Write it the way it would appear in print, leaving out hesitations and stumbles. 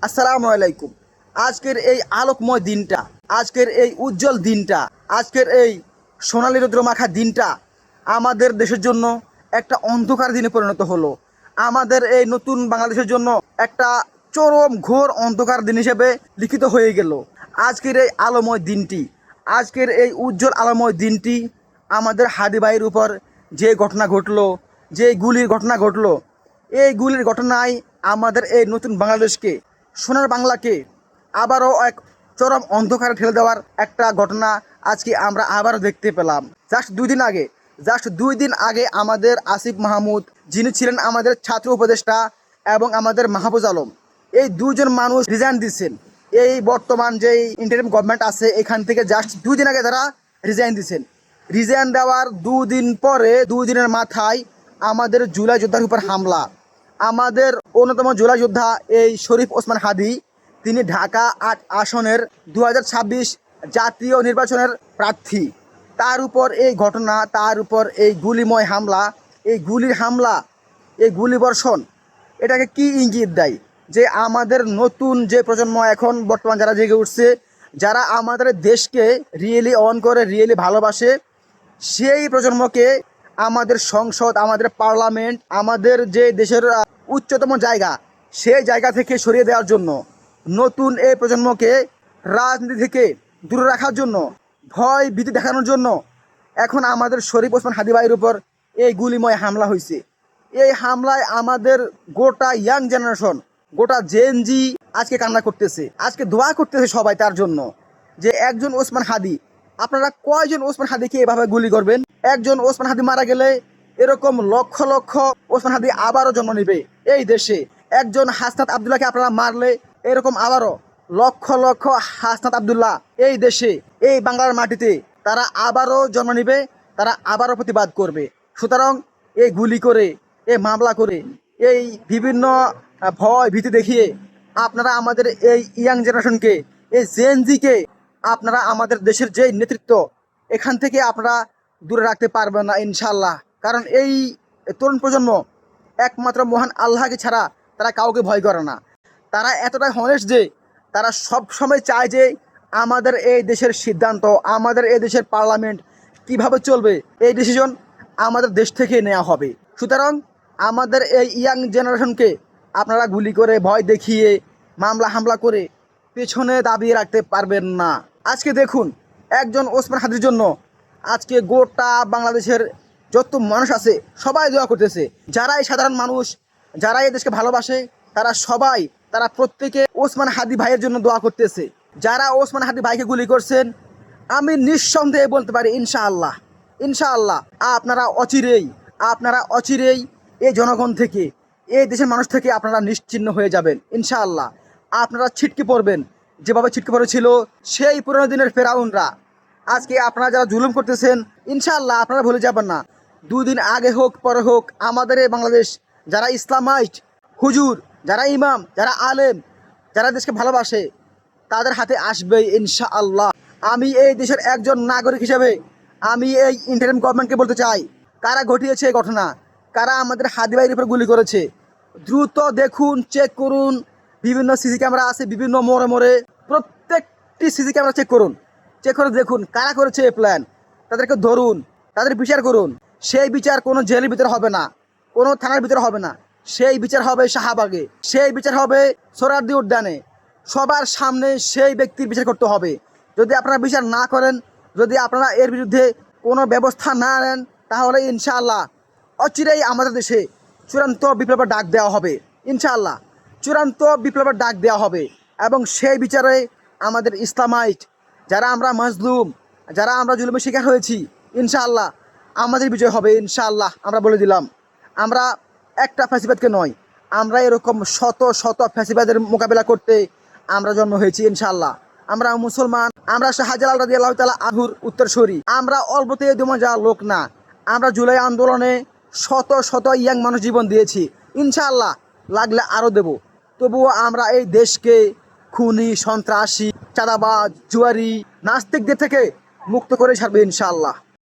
আসসালামু আলাইকুম। আজকের এই আলোকময় দিনটা, আজকের এই উজ্জ্বল দিনটা, আজকের এই সোনালী রৌদ্র মাখা দিনটা আমাদের দেশের জন্য একটা অন্ধকার দিনে পরিণত হলো। আমাদের এই নতুন বাংলাদেশের জন্য একটা চরম ঘোর অন্ধকার দিন হিসেবে লিখিত হয়ে গেল। আজকের এই আলোময় দিনটি, আজকের এই উজ্জ্বল আলোময় দিনটি আমাদের হাদি ভাইয়ের উপর যে ঘটনা ঘটলো, যে গুলির ঘটনা ঘটলো, এই গুলির ঘটনায় আমাদের এই নতুন বাংলাদেশকে, সোনার বাংলাকে আবারও এক চরম অন্ধকারে ঠেলে দেওয়ার একটা ঘটনা আজকে আমরা আবারও দেখতে পেলাম। জাস্ট দুই দিন আগে আমাদের আসিফ মাহমুদ, যিনি ছিলেন আমাদের ছাত্র উপদেষ্টা, এবং আমাদের মাহফুজ আলম, এই দুজন মানুষ রিজাইন দিচ্ছেন। এই বর্তমান যেই ইন্টারিম গভর্নমেন্ট আছে এখান থেকে জাস্ট 2 দিন আগে তারা রিজাইন দিচ্ছেন। রিজাইন দেওয়ার 2 দিন পরে, 2 দিনের মাথায় আমাদের জুলাই যোদ্ধার উপর হামলা। আমাদের অন্যতম জুলাই যোদ্ধা এই শরীফ ওসমান হাদি, তিনি ঢাকা 8 আসনের 2026 জাতীয় নির্বাচনের প্রার্থী। তার উপর এই ঘটনা, তার উপর এই গুলিময় হামলা, এই গুলির হামলা, এই গুলিবর্ষণ, এটাকে কি ইঙ্গিত দেয়? যে আমাদের নতুন যে প্রজন্ম এখন বর্তমান যারা জেগে উঠছে, যারা আমাদের দেশকে রিয়েলি অন করে, রিয়েলি ভালোবাসে, সেই প্রজন্মকে আমাদের সংসদ, আমাদের পার্লামেন্ট, আমাদের যে দেশের উচ্চতম জায়গা, সেই জায়গা থেকে সরিয়ে দেওয়ার জন্য, নতুন এই প্রজন্মকে রাজনীতি থেকে দূরে রাখার জন্য, ভয় ভীতি দেখানোর জন্য এখন আমাদের শরীফ ওসমান হাদি ভাইয়ের উপর এই গুলিময় হামলা হয়েছে। এই হামলায় আমাদের গোটা ইয়াং জেনারেশন, গোটা জেনজি আজকে কান্না করতেছে, আজকে দোয়া করতেছে সবাই তার জন্য। যে একজন ওসমান হাদি, আপনারা কয়জন ওসমান হাদিকে এভাবে গুলি করবেন? একজন ওসমান হাদি মারা গেলে এরকম লক্ষ লক্ষ ওসমান হাদি আবারও জন্ম নেবে এই দেশে। একজন হাসনাত আবদুল্লাহকে আপনারা মারলে এরকম আবারও লক্ষ লক্ষ হাসনাত আবদুল্লাহ এই দেশে, এই বাংলার মাটিতে তারা আবারও জন্ম নেবে, তারা আবারও প্রতিবাদ করবে। সুতরাং এই গুলি করে, এই মামলা করে, এই বিভিন্ন ভয় ভীতি দেখিয়ে আপনারা আমাদের এই ইয়াং জেনারেশনকে, এই জেনজিকে আপনারা আমাদের দেশের যে নেতৃত্ব, এখান থেকে আপনারা দূরে রাখতে পারবেন না ইনশাল্লাহ। কারণ এই তরুণ প্রজন্ম একমাত্র মহান আল্লাহকে ছাড়া তারা কাউকে ভয় করে না। তারা এতটাই হনেস্ট যে তারা সব সময় চায় যে আমাদের এই দেশের সিদ্ধান্ত, আমাদের এই দেশের পার্লামেন্ট কিভাবে চলবে, এই ডিসিশন আমাদের দেশ থেকে নেওয়া হবে। সুতরাং আমাদের এই ইয়াং জেনারেশনকে আপনারা গুলি করে, ভয় দেখিয়ে, মামলা হামলা করে পেছনে দাবিয়ে রাখতে পারবেন না। আজকে দেখুন, একজন ওসমান হাদির জন্য আজকে গোটা বাংলাদেশের যত মানুষ আছে সবাই দোয়া করতেছে। যারা এই সাধারণ মানুষ, যারা এই দেশকে ভালোবাসে, তারা সবাই, তারা প্রত্যেকে ওসমান হাদি ভাইয়ের জন্য দোয়া করতেছে। যারা ওসমান হাদি ভাইকে গুলি করছেন, আমি নিঃসন্দেহে বলতে পারি ইনশাআল্লাহ, ইনশাআল্লাহ আপনারা অচিরেই এই জনগণ থেকে, এই দেশের মানুষ থেকে আপনারা নিশ্চিহ্ন হয়ে যাবেন ইনশাআল্লাহ। আপনারা ছিটকে পড়বেন যেভাবে ছিটকে পড়েছিল সেই পুরোনো দিনের ফেরাউনরা। আজকে আপনারা যারা জুলুম করতেছেন, ইনশাআল্লাহ আপনারা ভুলে যাবেন না। 2 দিন আগে হোক পরে হোক, আমাদের এই বাংলাদেশ, যারা ইসলামাইট হুজুর, যারা ইমাম, যারা আলেম, যারা দেশকে ভালোবাসে, তাদের হাতে আসবে ইনশাআল্লাহ। আমি এই দেশের একজন নাগরিক হিসেবে আমি এই ইন্টারিম গভর্নমেন্টকে বলতে চাই, কারা ঘটিয়েছে এই ঘটনা, কারা আমাদের হাদি ভাইয়ের উপর গুলি করেছে, দ্রুত দেখুন, চেক করুন। বিভিন্ন সিসি ক্যামেরা আছে বিভিন্ন মোড়ে মোড়ে, প্রত্যেকটি সিসি ক্যামেরা চেক করে দেখুন কারা করেছে এই প্ল্যান। তাদেরকে ধরুন, তাদের বিচার করুন। সেই বিচার কোনো জেলের ভিতরে হবে না, কোনো থানার ভিতরে হবে না, সেই বিচার হবে শাহবাগে, সেই বিচার হবে সোহরাওয়ার্দী উদ্যানে, সবার সামনে সেই ব্যক্তির বিচার করতে হবে। যদি আপনারা বিচার না করেন, যদি আপনারা এর বিরুদ্ধে কোনো ব্যবস্থা না নেন, তাহলে ইনশাআল্লাহ অচিরেই আমাদের দেশে চূড়ান্ত বিপ্লবের ডাক দেওয়া হবে ইনশাআল্লাহ, চূড়ান্ত বিপ্লবের ডাক দেওয়া হবে। এবং সেই বিচারে আমাদের ইসলামাইট, যারা আমরা মাজলুম, যারা আমরা জুলুমের শিকার হয়েছি, ইনশাআল্লাহ আমাদের বিজয় হবে ইনশাআল্লাহ। আমরা বলে দিলাম, আমরা একটা ফ্যাসিবাদকে নয়, আমরা এরকম শত শত ফ্যাসিবাদের মোকাবেলা করতে আমরা জন্ম হয়েছি ইনশাআল্লাহ। আমরা মুসলমান, আমরা শাহজালাল রাদিয়াল্লাহু তাআলা আনহুর উত্তরসূরি, আমরা অল্পতে দমে যাওয়া লোক না। আমরা জুলাই আন্দোলনে শত শত ইয়াং মানুষ জীবন দিয়েছি, ইনশাআল্লাহ লাগলে আরও দেব। তবুও আমরা এই দেশকে খুনি, সন্ত্রাসী, চাঁদাবাজ, জুয়ারি, নাস্তিকদের থেকে মুক্ত করে ছাড়বে ইনশাআল্লাহ।